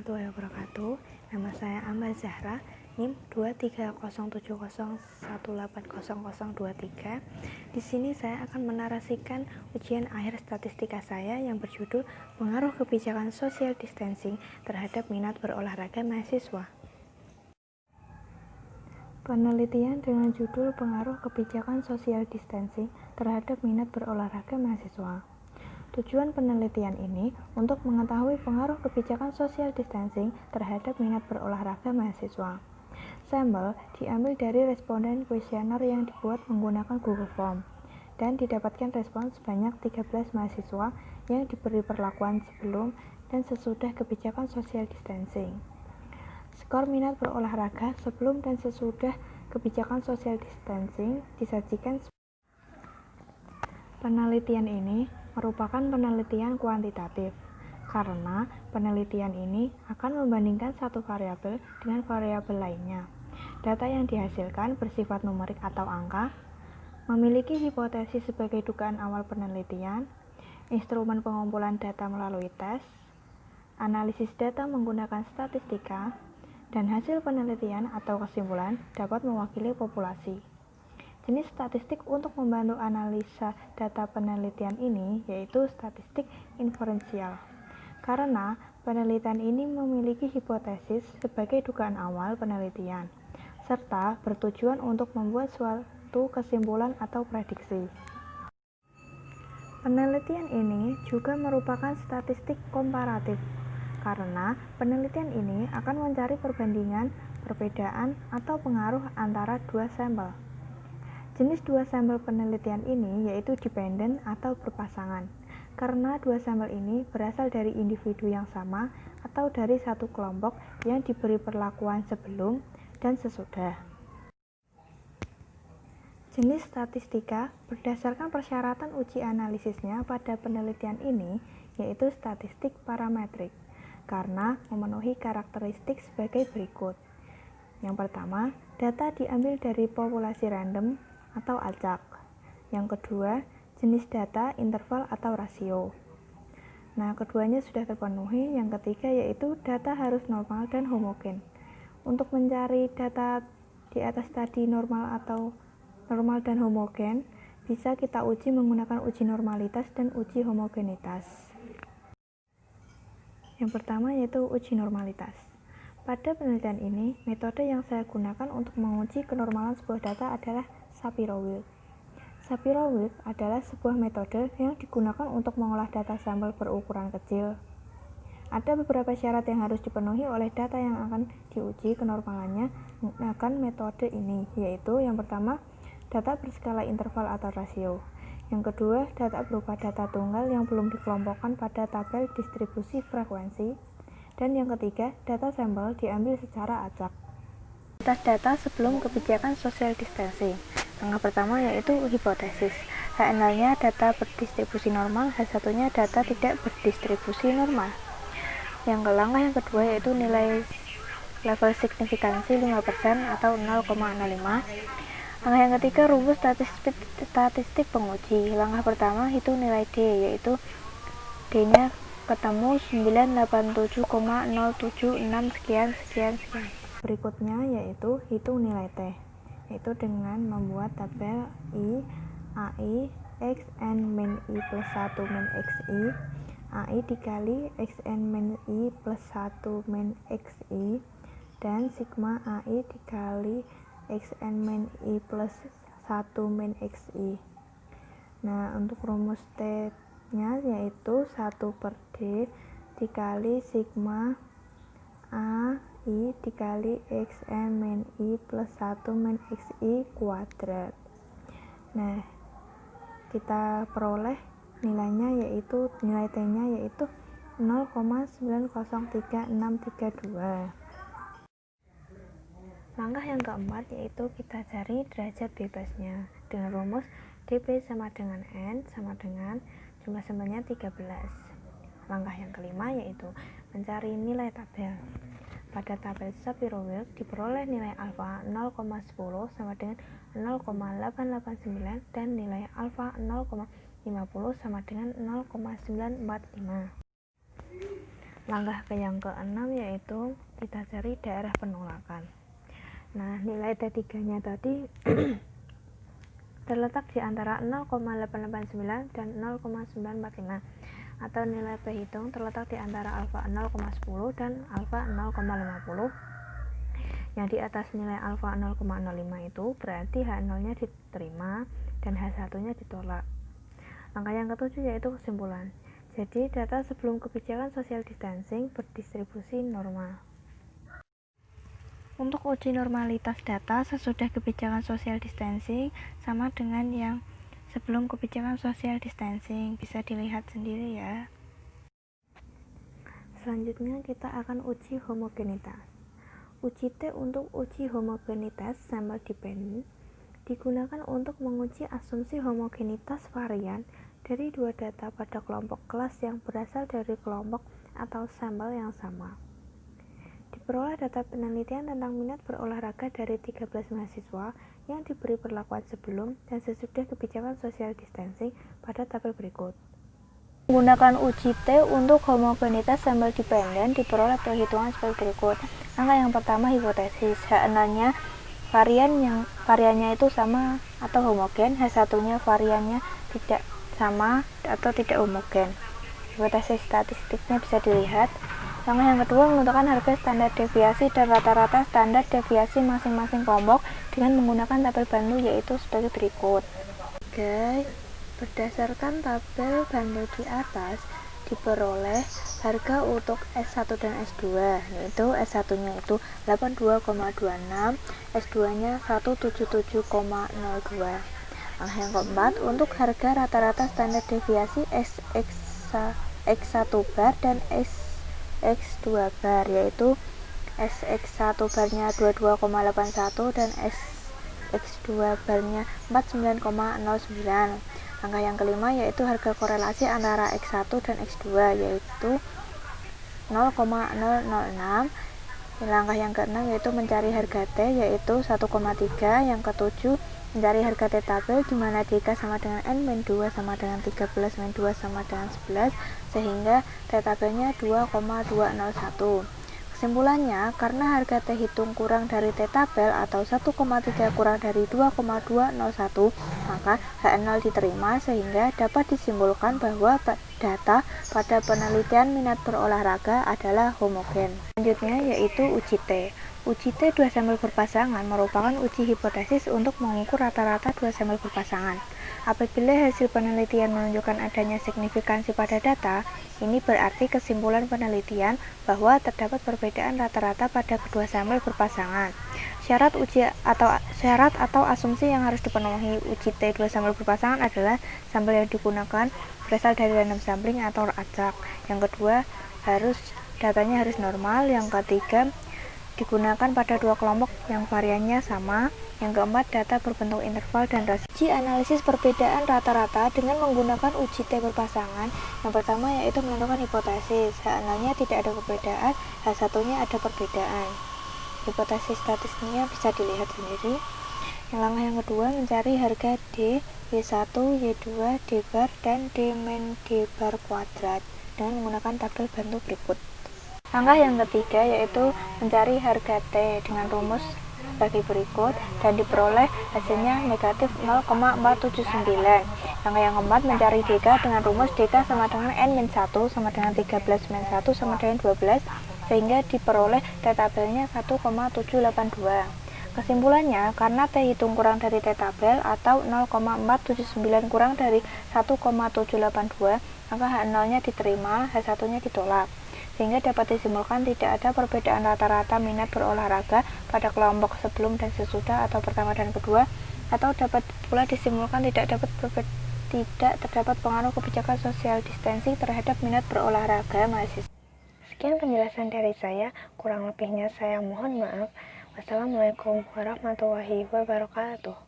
warahmatullahi wabarakatuh. Nama saya Ambar Zahra, NIM 23001800023. Di sini saya akan menarasikan ujian akhir statistika saya yang berjudul Pengaruh Kebijakan Social Distancing terhadap Minat Berolahraga Mahasiswa. Penelitian dengan judul Pengaruh Kebijakan Social Distancing terhadap Minat Berolahraga Mahasiswa. Tujuan penelitian ini untuk mengetahui pengaruh kebijakan social distancing terhadap minat berolahraga mahasiswa. Sampel diambil dari responden kuesioner yang dibuat menggunakan Google Form dan didapatkan respon sebanyak 13 mahasiswa yang diberi perlakuan sebelum dan sesudah kebijakan social distancing. Skor minat berolahraga sebelum dan sesudah kebijakan social distancing disajikan. Penelitian ini merupakan penelitian kuantitatif, karena penelitian ini akan membandingkan satu variabel dengan variabel lainnya. Data yang dihasilkan bersifat numerik atau angka, memiliki hipotesis sebagai dugaan awal penelitian, instrumen pengumpulan data melalui tes, analisis data menggunakan statistika, dan hasil penelitian atau kesimpulan dapat mewakili populasi. Jenis statistik untuk membantu analisa data penelitian ini yaitu statistik inferensial. Karena penelitian ini memiliki hipotesis sebagai dugaan awal penelitian, serta bertujuan untuk membuat suatu kesimpulan atau prediksi. Penelitian ini juga merupakan statistik komparatif, karena penelitian ini akan mencari perbandingan, perbedaan, atau pengaruh antara dua sampel. Jenis dua sampel penelitian ini yaitu dependen atau berpasangan, karena dua sampel ini berasal dari individu yang sama atau dari satu kelompok yang diberi perlakuan sebelum dan sesudah. Jenis statistika berdasarkan persyaratan uji analisisnya pada penelitian ini yaitu statistik parametrik, karena memenuhi karakteristik sebagai berikut. Yang pertama, data diambil dari populasi random atau acak. Yang kedua, jenis data, interval atau rasio. Nah, keduanya sudah terpenuhi. Yang ketiga yaitu data harus normal dan homogen. Untuk mencari data di atas tadi normal atau normal dan homogen, bisa kita uji menggunakan uji normalitas dan uji homogenitas. Yang pertama yaitu uji normalitas. Pada penelitian ini, metode yang saya gunakan untuk menguji kenormalan sebuah data adalah Shapiro-Wilk. Shapiro-Wilk adalah sebuah metode yang digunakan untuk mengolah data sampel berukuran kecil. Ada beberapa syarat yang harus dipenuhi oleh data yang akan diuji kenormalannya menggunakan metode ini, yaitu yang pertama, data berskala interval atau rasio. Yang kedua, data berupa data tunggal yang belum dikelompokkan pada tabel distribusi frekuensi. Dan yang ketiga, data sampel diambil secara acak. Atas data sebelum kebijakan social distancing. Langkah pertama yaitu hipotesis. HNL-nya data berdistribusi normal, H1-nya data tidak berdistribusi normal. Langkah yang kedua yaitu nilai level signifikansi 5% atau 0,05. Langkah yang ketiga rumus statistik penguji. Langkah pertama itu nilai D, yaitu D-nya ketemu 987,076 sekian. Berikutnya yaitu hitung nilai T, yaitu dengan membuat tabel I, AI, XN min I plus 1 min XI, AI dikali XN min I plus 1 min XI, dan sigma AI dikali XN min I plus 1 min XI. Nah, untuk rumus T-nya yaitu 1/D dikali sigma AI dikali XN min I plus 1 min XI kuadrat. Nah, kita peroleh nilainya yaitu nilai T-nya yaitu 0,903632. Langkah yang keempat yaitu kita cari derajat bebasnya dengan rumus dB sama dengan N sama dengan jumlah sampelnya 13. Langkah yang kelima yaitu mencari nilai tabel. Pada tabel Shapiro-Wilk diperoleh nilai alfa 0,10 sama dengan 0,889 dan nilai alfa 0,50 sama dengan 0,945. Langkah yang keenam yaitu kita cari daerah penolakan. Nah, nilai T3-nya tadi terletak di antara 0,889 dan 0,945, atau nilai P hitung terletak di antara alfa 0,10 dan alfa 0,50. Yang di atas nilai alfa 0,05 itu berarti H0-nya diterima dan H1-nya ditolak. Langkah yang ketujuh yaitu kesimpulan. Jadi, data sebelum kebijakan social distancing berdistribusi normal. Untuk uji normalitas data sesudah kebijakan social distancing sama dengan yang sebelum kebijakan social distancing, bisa dilihat sendiri ya. Selanjutnya kita akan uji homogenitas. Uji T untuk uji homogenitas sampel dependent digunakan untuk menguji asumsi homogenitas varian dari dua data pada kelompok kelas yang berasal dari kelompok atau sampel yang sama. Diperoleh data penelitian tentang minat berolahraga dari 13 mahasiswa yang diberi perlakuan sebelum dan sesudah kebijakan social distancing pada tabel berikut. Menggunakan uji T untuk homogenitas sampel dependent diperoleh perhitungan sebagai berikut. Langkah yang pertama hipotesis, H0-nya variannya itu sama atau homogen, H1-nya variannya tidak sama atau tidak homogen. Hipotesis statistiknya bisa dilihat. Langkah yang kedua menentukan harga standar deviasi dan rata-rata standar deviasi masing-masing kelompok dengan menggunakan tabel bantu yaitu sebagai berikut. Guys, berdasarkan tabel bantu di atas diperoleh harga untuk S1 dan S2, yaitu S1-nya itu 82,26, S2-nya 177,02. Langkah yang keempat, untuk harga rata-rata standar deviasi X1 bar dan X2 bar, yaitu SX1 barnya 22,81 dan SX2 barnya 49,09. Langkah yang kelima yaitu harga korelasi antara X1 dan X2 yaitu 0,006. Langkah yang keenam yaitu mencari harga T yaitu 1,3. Yang ketujuh mencari harga T tabel di mana DK sama dengan N-2 sama dengan 13 -2 sama dengan 11 sehingga T tabelnya 2,201. Kesimpulannya, karena harga T hitung kurang dari T tabel atau 1,3 kurang dari 2,201, maka H0 diterima sehingga dapat disimpulkan bahwa data pada penelitian minat berolahraga adalah homogen. Selanjutnya yaitu uji T. Uji T dua sampel berpasangan merupakan uji hipotesis untuk mengukur rata-rata dua sampel berpasangan. Apabila hasil penelitian menunjukkan adanya signifikansi pada data, ini berarti kesimpulan penelitian bahwa terdapat perbedaan rata-rata pada kedua sampel berpasangan. Syarat atau asumsi yang harus dipenuhi uji T dua sampel berpasangan adalah sampel yang digunakan berasal dari random sampling atau acak. Yang kedua, datanya harus normal. Yang ketiga, digunakan pada dua kelompok yang variannya sama. Yang keempat, data berbentuk interval dan rasio. Uji analisis perbedaan rata-rata dengan menggunakan uji T berpasangan. Yang pertama yaitu menentukan hipotesis. H0-nya tidak ada perbedaan, H1-nya ada perbedaan. Hipotesis statistiknya bisa dilihat sendiri. Yang langkah yang kedua mencari harga D, Y1, Y2, D bar, dan D bar kuadrat dengan menggunakan tabel bantu berikut. Langkah yang ketiga yaitu mencari harga T dengan rumus sebagai berikut dan diperoleh hasilnya negatif 0,479. Langkah yang keempat mencari DK dengan rumus DK sama dengan N-1 sama dengan 13 -1 sama dengan 12 sehingga diperoleh T tabelnya 1,782. Kesimpulannya, karena T hitung kurang dari T tabel atau 0,479 kurang dari 1,782, maka H0-nya diterima, H1-nya ditolak. Sehingga dapat disimpulkan tidak ada perbedaan rata-rata minat berolahraga pada kelompok sebelum dan sesudah atau pertama dan kedua, atau dapat pula disimpulkan tidak terdapat pengaruh kebijakan social distancing terhadap minat berolahraga mahasiswa. Sekian penjelasan dari saya, kurang lebihnya saya mohon maaf. Wassalamualaikum warahmatullahi wabarakatuh.